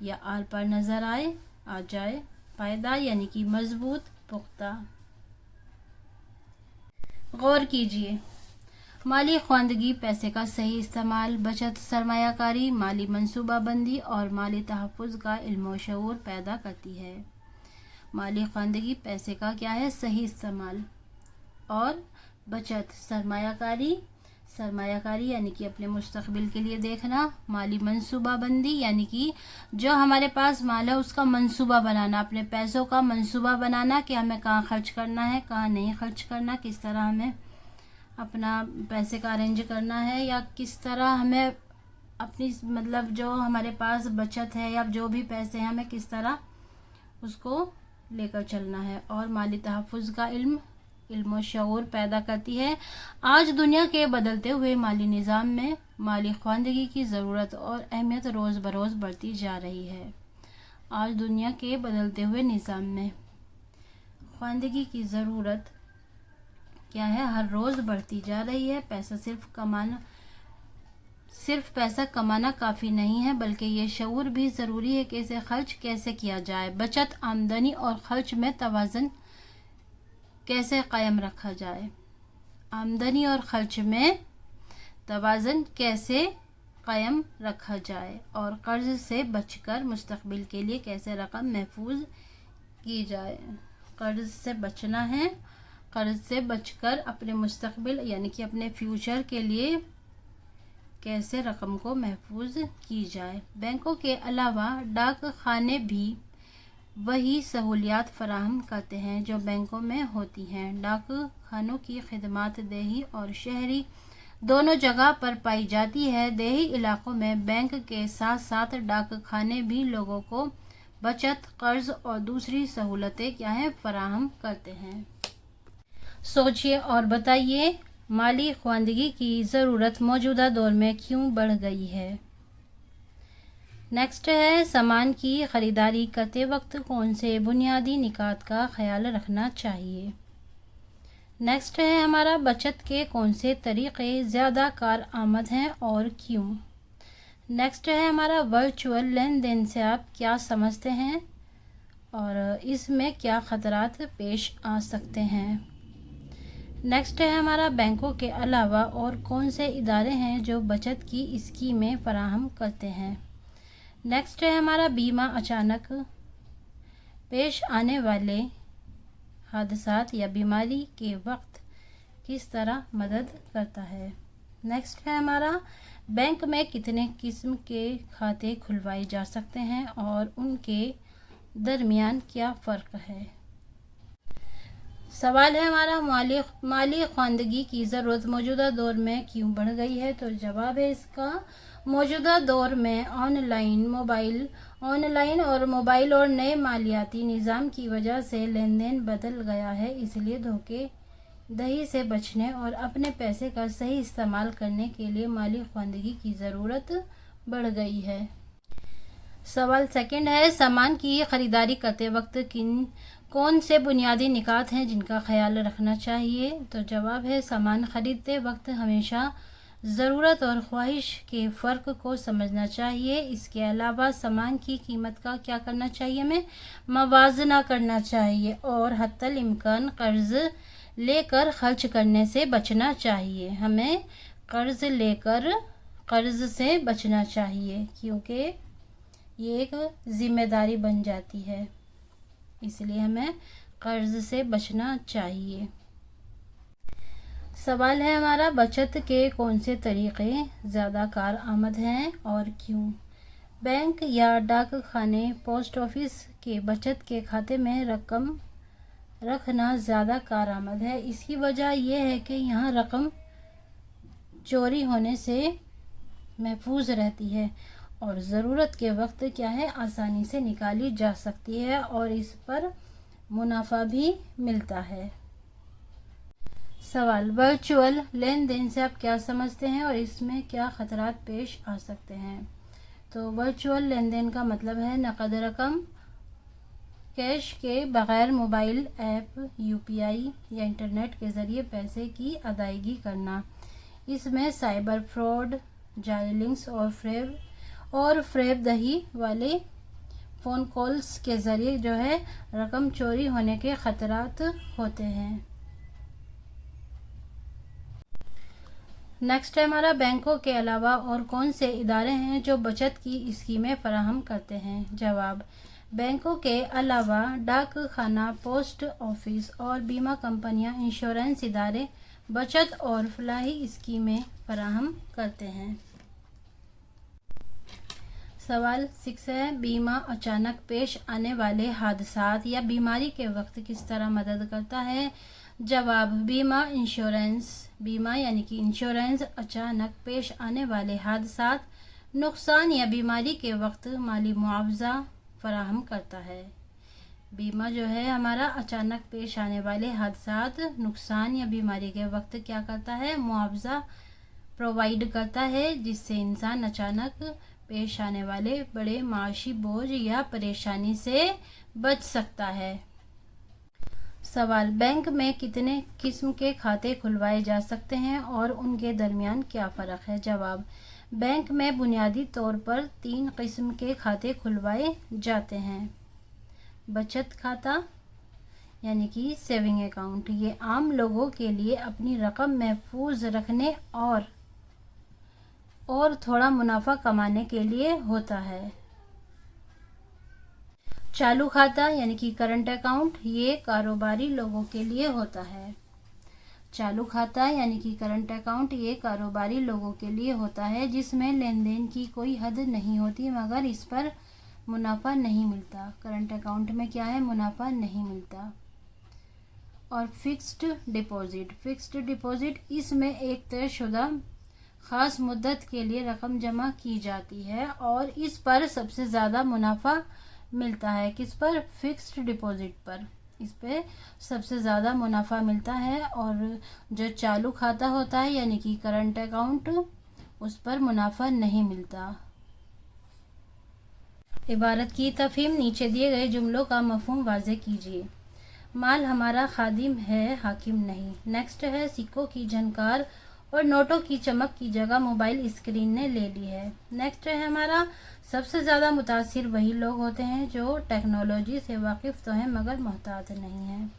یا آر پار نظر آئے، آ جائے، پائیدار یعنی کہ مضبوط پختہ۔ غور کیجیے، مالی خواندگی پیسے کا صحیح استعمال، بچت، سرمایہ کاری، مالی منصوبہ بندی اور مالی تحفظ کا علم و شعور پیدا کرتی ہے۔ مالی خواندگی پیسے کا کیا ہے؟ صحیح استعمال، اور بچت، سرمایہ کاری، سرمایہ کاری یعنی کہ اپنے مستقبل کے لیے دیکھنا، مالی منصوبہ بندی یعنی کہ جو ہمارے پاس مال ہے اس کا منصوبہ بنانا، اپنے پیسوں کا منصوبہ بنانا کہ ہمیں کہاں خرچ کرنا ہے، کہاں نہیں خرچ کرنا، کس طرح ہمیں اپنا پیسے کا ارینج کرنا ہے، یا کس طرح ہمیں اپنی مطلب جو ہمارے پاس بچت ہے یا جو بھی پیسے ہیں ہمیں کس طرح اس کو لے کر چلنا ہے، اور مالی تحفظ کا علم و شعور پیدا کرتی ہے۔ آج دنیا کے بدلتے ہوئے مالی نظام میں مالی خواندگی کی ضرورت اور اہمیت روز بروز بڑھتی جا رہی ہے۔ آج دنیا کے بدلتے ہوئے نظام میں خواندگی کی ضرورت کیا ہے؟ ہر روز بڑھتی جا رہی ہے۔ صرف پیسہ کمانا کافی نہیں ہے، بلکہ یہ شعور بھی ضروری ہے کہ اسے خرچ کیسے کیا جائے، بچت، آمدنی اور خرچ میں توازن کیسے قائم رکھا جائے، آمدنی اور خرچ میں توازن کیسے قائم رکھا جائے، اور قرض سے بچ کر مستقبل کے لیے کیسے رقم محفوظ کی جائے۔ قرض سے بچنا ہے، قرض سے بچ کر اپنے مستقبل یعنی کہ اپنے فیوچر کے لیے کیسے رقم کو محفوظ کی جائے۔ بینکوں کے علاوہ ڈاک خانے بھی وہی سہولیات فراہم کرتے ہیں جو بینکوں میں ہوتی ہیں۔ ڈاک خانوں کی خدمات دیہی اور شہری دونوں جگہ پر پائی جاتی ہے۔ دیہی علاقوں میں بینک کے ساتھ ساتھ ڈاک خانے بھی لوگوں کو بچت، قرض اور دوسری سہولتیں کیا ہیں؟ فراہم کرتے ہیں۔ سوچئے اور بتائیے، مالی خواندگی کی ضرورت موجودہ دور میں کیوں بڑھ گئی ہے؟ نیکسٹ ہے، سامان کی خریداری کرتے وقت کون سے بنیادی نکات کا خیال رکھنا چاہیے؟ نیکسٹ ہے ہمارا، بچت کے کون سے طریقے زیادہ کارآمد ہیں اور کیوں؟ نیکسٹ ہے ہمارا، ورچوئل لین دین سے آپ کیا سمجھتے ہیں اور اس میں کیا خطرات پیش آ سکتے ہیں؟ نیکسٹ ہے ہمارا، بینکوں کے علاوہ اور کون سے ادارے ہیں جو بچت کی اسکیمیں فراہم کرتے ہیں؟ نیکسٹ ہے ہمارا، بیمہ اچانک پیش آنے والے حادثات یا بیماری کے وقت کس طرح مدد کرتا ہے؟ نیکسٹ ہے ہمارا، بینک میں کتنے قسم کے کھاتے کھلوائے جا سکتے ہیں اور ان کے درمیان کیا فرق ہے؟ سوال ہے ہمارا، مالی خواندگی کی ضرورت موجودہ دور میں کیوں بڑھ گئی ہے؟ تو جواب ہے اس کا، موجودہ دور میں آن لائن اور موبائل اور نئے مالیاتی نظام کی وجہ سے لین دین بدل گیا ہے، اس لیے دھوکے दही से बचने और अपने पैसे का सही इस्तेमाल करने के लिए माली ख्वानदगी की ज़रूरत बढ़ गई है। सवाल सेकंड है, सामान की ख़रीदारी करते वक्त कौन से बुनियादी निकात हैं जिनका ख्याल रखना चाहिए? तो जवाब है, सामान ख़रीदते वक्त हमेशा ज़रूरत और ख्वाहिश के फ़र्क को समझना चाहिए। इसके अलावा सामान की कीमत का क्या करना चाहिए, हमें मवाजना करना चाहिए और हत्तल इम्कान कर्ज़ लेकर खर्च करने से बचना चाहिए। हमें कर्ज़ लेकर कर्ज़ से बचना चाहिए क्योंकि ये एक ज़िम्मेदारी बन जाती है, इसलिए हमें कर्ज़ से बचना चाहिए। सवाल है हमारा, बचत के कौन से तरीक़े ज़्यादा कारआमद हैं और क्यों? बैंक या डाक खाने, पोस्ट ऑफिस के बचत के खाते में रकम रखना ज़्यादा कारआमद है। इसकी वजह यह है कि यहाँ रकम चोरी होने से महफूज रहती है और ज़रूरत के वक्त क्या है, आसानी से निकाली जा सकती है और इस पर मुनाफा भी मिलता है। सवाल, वर्चुअल लेन देन से आप क्या समझते हैं और इसमें क्या खतरात पेश आ सकते हैं? तो वर्चुअल लेन देन का मतलब है नकद रकम कैश के बगैर मोबाइल ऐप, यूपीआई या इंटरनेट के ज़रिए पैसे की अदायगी करना। इसमें साइबर फ्रॉड, जाली लिंक्स और फरेबदही वाले फ़ोन कॉल्स के ज़रिए जो है रकम चोरी होने के ख़तरात होते हैं। नेक्स्ट है हमारा, बैंकों के अलावा और कौन से इदारे हैं जो बचत की स्कीमें फराहम करते हैं? जवाब, बैंकों के अलावा डाक खाना, पोस्ट ऑफिस और बीमा कंपनियां, इंश्योरेंस इदारे बचत और फलाही स्कीमें फराहम करते हैं। सवाल 6 है, बीमा अचानक पेश आने वाले हादसात या बीमारी के वक्त किस तरह मदद करता है? जवाब, बीमा यानी कि इंश्योरेंस अचानक पेश आने वाले हादसात, नुकसान या बीमारी के वक्त माली मुआवजा फराहम करता है। बीमा जो है हमारा अचानक पेश आने वाले हादसात, नुकसान या बीमारी के वक्त क्या करता है, मुआवजा प्रोवाइड करता है, जिससे इंसान अचानक पेश आने वाले बड़े माशी बोझ या परेशानी से बच सकता है। सवाल, बैंक में कितने किस्म के खाते खुलवाए जा सकते हैं और उनके दरमियान क्या फ़र्क है? जवाब, बैंक में बुनियादी तौर पर 3 किस्म के खाते खुलवाए जाते हैं। बचत खाता यानी कि सेविंग अकाउंट, ये आम लोगों के लिए अपनी रकम महफूज रखने और थोड़ा मुनाफा कमाने के लिए होता है। चालू खाता यानी कि करंट अकाउंट, ये कारोबारी लोगों के लिए होता है। चालू खाता यानी कि करंट अकाउंट ये कारोबारी लोगों के लिए होता है, जिसमें लेन देन की कोई हद नहीं होती मगर इस पर मुनाफा नहीं मिलता। करंट अकाउंट में क्या है, मुनाफा नहीं मिलता। और फिक्स्ड डिपॉजिट, इसमें एक तयशुदा ख़ास मुद्दत के लिए रकम जमा की जाती है और इस पर सबसे ज़्यादा मुनाफा मिलता है। किस पर? फिक्स्ड डिपॉजिट पर, इस पे सबसे ज़्यादा मुनाफा मिलता है। और जो चालू खाता होता है यानी कि करंट अकाउंट, उस पर मुनाफा नहीं मिलता। इबारत की तफहीम, नीचे दिए गए जुमलों का मफहूम वाज़े कीजिए। माल हमारा खादिम है, हाकिम नहीं। नेक्स्ट है, सिक्कों की झनकार और नोटों की चमक की जगह मोबाइल स्क्रीन ने ले ली है। नेक्स्ट है हमारा, सबसे ज़्यादा मुतासिर वही लोग होते हैं जो टेक्नोलॉजी से वाकिफ़ तो हैं मगर मोहतात नहीं हैं।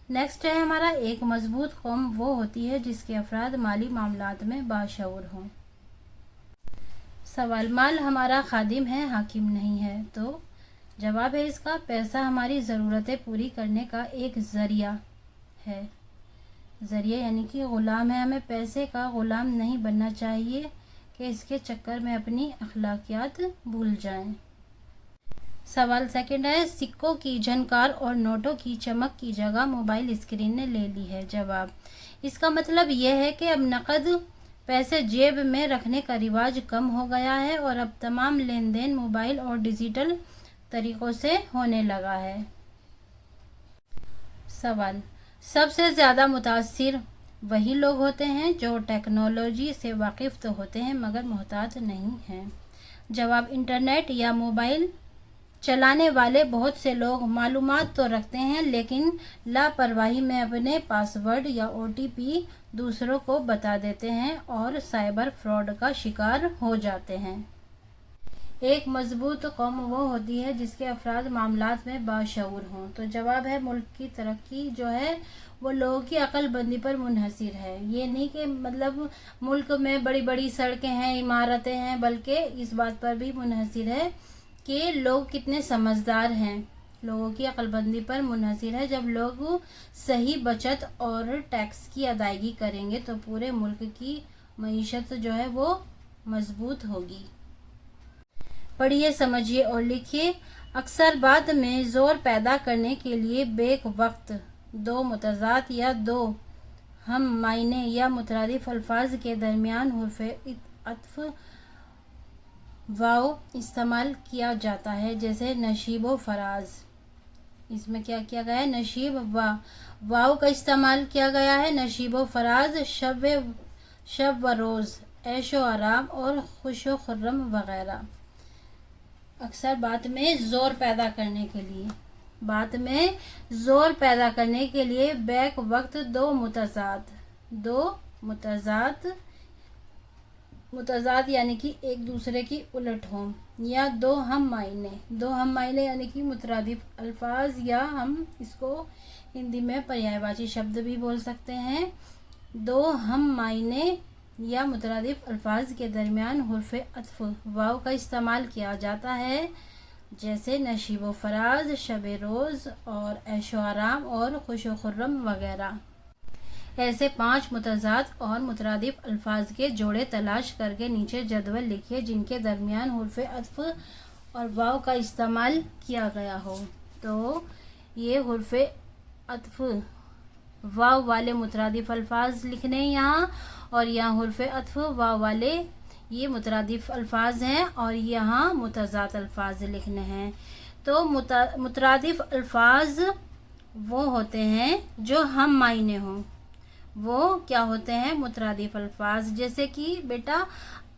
नेक्स्ट है हमारा, एक मजबूत कौम वो होती है जिसके अफराद माली मामलात में बाशऊर हों। सवाल, माल हमारा खादिम है, हाकिम नहीं है। तो जवाब है इसका, पैसा हमारी ज़रूरतें पूरी करने का एक ज़रिया है। ज़रिया यानी कि ग़ुलाम है। हमें पैसे का ग़ुलाम नहीं बनना चाहिए कि इसके चक्कर में अपनी अखलाकियात भूल जाएं। सवाल सेकंड है, सिक्कों की झनकार और नोटों की चमक की जगह मोबाइल स्क्रीन ने ले ली है। जवाब, इसका मतलब यह है कि अब नकद पैसे जेब में रखने का रिवाज कम हो गया है और अब तमाम लेन देन मोबाइल और डिजिटल तरीक़ों से होने लगा है। सवाल, सबसे ज़्यादा मुतासिर वही लोग होते हैं जो टेक्नोलॉजी से वाकिफ़ तो होते हैं मगर मोहतात नहीं हैं। जवाब, इंटरनेट या मोबाइल चलाने वाले बहुत से लोग मालूमात तो रखते हैं लेकिन लापरवाही में अपने पासवर्ड या OTP दूसरों को बता देते हैं और साइबर फ्रॉड का शिकार हो जाते हैं। एक मजबूत कौम वो होती है जिसके अफराद मामलात में बाशऊर हों। तो जवाब है, मुल्क की तरक्की जो है वो लोगों की अक्लबंदी पर मुनहसिर है। ये नहीं कि मतलब मुल्क में बड़ी बड़ी सड़कें हैं, इमारतें हैं, बल्कि इस बात पर भी मुनहसिर है कि लोग कितने समझदार हैं। लोगों की अक्लबंदी पर मुनहसिर है। जब लोग सही बचत और टैक्स की अदायगी करेंगे तो पूरे मुल्क की मईशत जो है वो मजबूत होगी। पढ़िए, समझिए और लिखिए। अक्सर बात में ज़ोर पैदा करने के लिए बेक वक्त दो मुतज़ाद या दो हम मायने या मुतरादिफ अल्फाज के दरमियान हुर्फ़े अत्फ़ वाव इस्तेमाल किया जाता है, जैसे नशीब व फराज। इसमें क्या किया गया है? नशीब वाव का इस्तेमाल किया गया है। नशीब व फराज, शब व रोज़, ऐशो आराम और खुश व खुर्रम वगैरह। अक्सर बात में ज़ोर पैदा करने के लिए, बैक वक्त दो मुतज़ाद यानी कि एक दूसरे की उलट हों, या दो हम मायने यानी कि मुतरादिफ अल्फाज, या हम इसको हिंदी में पर्यायवाची शब्द भी बोल सकते हैं। दो हम मायने या मुतरादिफ अल्फाज के दरमियान हुर्फ़े अत्फ़ वाव का इस्तेमाल किया जाता है, जैसे नशीब व फराज, शब रोज़ और ऐशो आराम और खुश व खुर्रम वगैरह। ऐसे 5 मुतज़ाद और मुतरादिफ अल्फाज के जोड़े तलाश करके नीचे जदवल लिखिए जिनके दरमियान हुर्फ़े अत्फ़ और वाव का इस्तेमाल किया गया हो। तो ये हुर्फ़े अत्फ़ वाव वाले मुतरादिफ अल्फाज लिखने हैं यहाँ, और यहाँ हुर्फ़े अत्फ़ वाव वाले ये मुतरादिफ अल्फाज हैं, और यहाँ मुतज़ाद अल्फाज लिखने हैं। तो मुतरादिफ अल्फाज वो होते हैं जो हम मायने हों। वो क्या होते हैं? मुतरादिफ अल्फाज। जैसे कि बेटा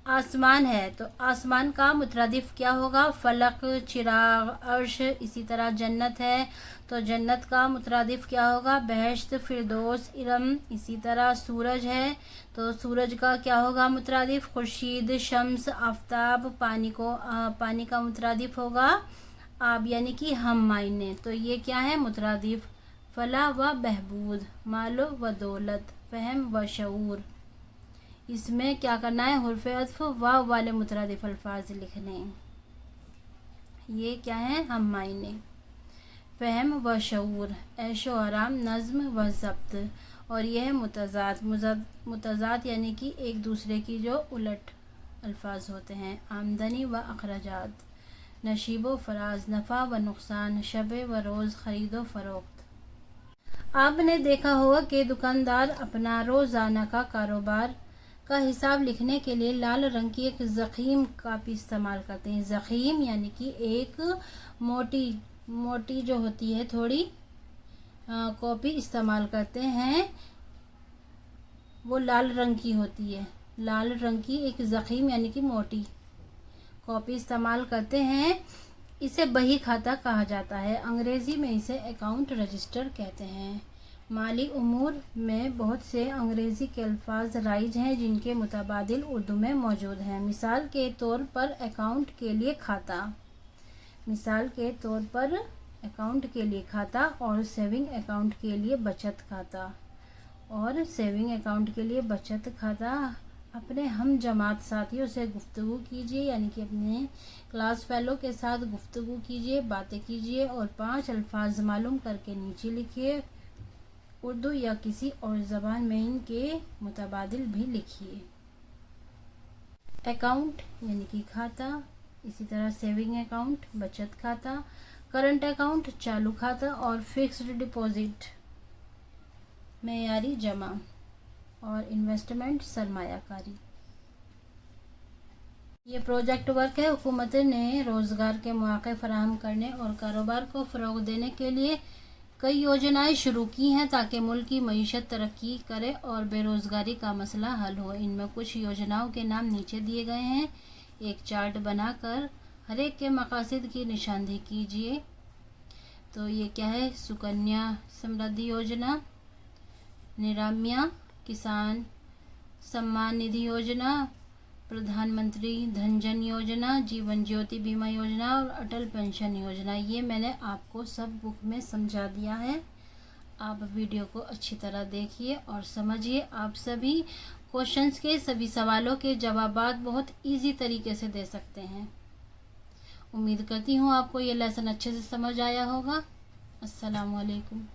आसमान है तो आसमान का मुतरादिफ क्या होगा? फलक, चिराग, अर्श। इसी तरह जन्नत है तो जन्नत का मुतरादिफ क्या होगा? बहश्त, फिरदौस, इरम। इसी तरह सूरज है तो सूरज का क्या होगा मुतरादिफ? खुर्शीद, शम्स, आफताब। पानी का मुतरादिफ होगा आब, यानी कि हम मायने। तो ये क्या है मुतरादिफ? फलाह व बहबूद, मालो व दौलत, फहम व शऊर। इसमें क्या करना है? हुर्फ़े अत्फ़ वाव वाले मुतरादिफ अल्फाज लिखने। ये क्या है? हम मायने। फहम व शऊर, ऐशो आराम, नज़्म व ज़ब्त। और यह है मुतज़ाद यानी कि एक दूसरे की जो उलट अल्फाज होते हैं। आमदनी व अखराजात, नशीब व फराज, नफ़ा व नुकसान, शब व रोज़, ख़रीद व फ़रोख्त। आपने देखा होगा कि दुकानदार अपना रोज़ाना का कारोबार का हिसाब लिखने के लिए लाल रंग की एक ज़ख़ीम कापी इस्तेमाल करते हैं। ज़ख़ीम यानी कि एक मोटी जो होती है थोड़ी कॉपी इस्तेमाल करते हैं, वो लाल रंग की होती है। लाल रंग की एक ज़ख़ीम यानी कि मोटी कॉपी इस्तेमाल करते हैं। इसे बही खाता कहा जाता है। अंग्रेज़ी में इसे अकाउंट रजिस्टर कहते हैं। माली उमूर में बहुत से अंग्रेज़ी के अल्फाज राइज हैं जिनके मुतबादिल उर्दू में मौजूद हैं। मिसाल के तौर पर अकाउंट के लिए खाता, और सेविंग अकाउंट के लिए बचत खाता। अपने हम जमात साथियों से गुफ्तगू कीजिए, यानी कि अपने क्लास फेलो के साथ गुफ्तगू कीजिए, बातें कीजिए और 5 अल्फाज मालूम करके नीचे लिखिए। उर्दू या किसी और ज़बान में इनके मुतबादिल भी लिखिए। अकाउंट यानी कि खाता, इसी तरह सेविंग अकाउंट बचत खाता, करंट अकाउंट चालू खाता, और फिक्स्ड डिपॉजिट मेयारी जमा, और इन्वेस्टमेंट सरमायाकारी। ये प्रोजेक्ट वर्क है। हुकूमत ने रोज़गार के मौके फराहम करने और कारोबार को फ़रोग़ देने के लिए कई योजनाएं शुरू की हैं ताकि मुल्क की मईशत तरक्की करे और बेरोज़गारी का मसला हल हो। इनमें कुछ योजनाओं के नाम नीचे दिए गए हैं। एक चार्ट बनाकर हर एक के मकासद की निशानदेही कीजिए। तो ये क्या है? सुकन्या समृद्धि योजना, निरामया किसान सम्मान निधि योजना, प्रधानमंत्री धन जन योजना, जीवन ज्योति बीमा योजना और अटल पेंशन योजना। ये मैंने आपको सब बुक में समझा दिया है। आप वीडियो को अच्छी तरह देखिए और समझिए। आप सभी क्वेश्चंस के, सभी सवालों के जवाबात बहुत इजी तरीके से दे सकते हैं। उम्मीद करती हूँ आपको ये लेसन अच्छे से समझ आया होगा। अस्सलाम वालेकुम।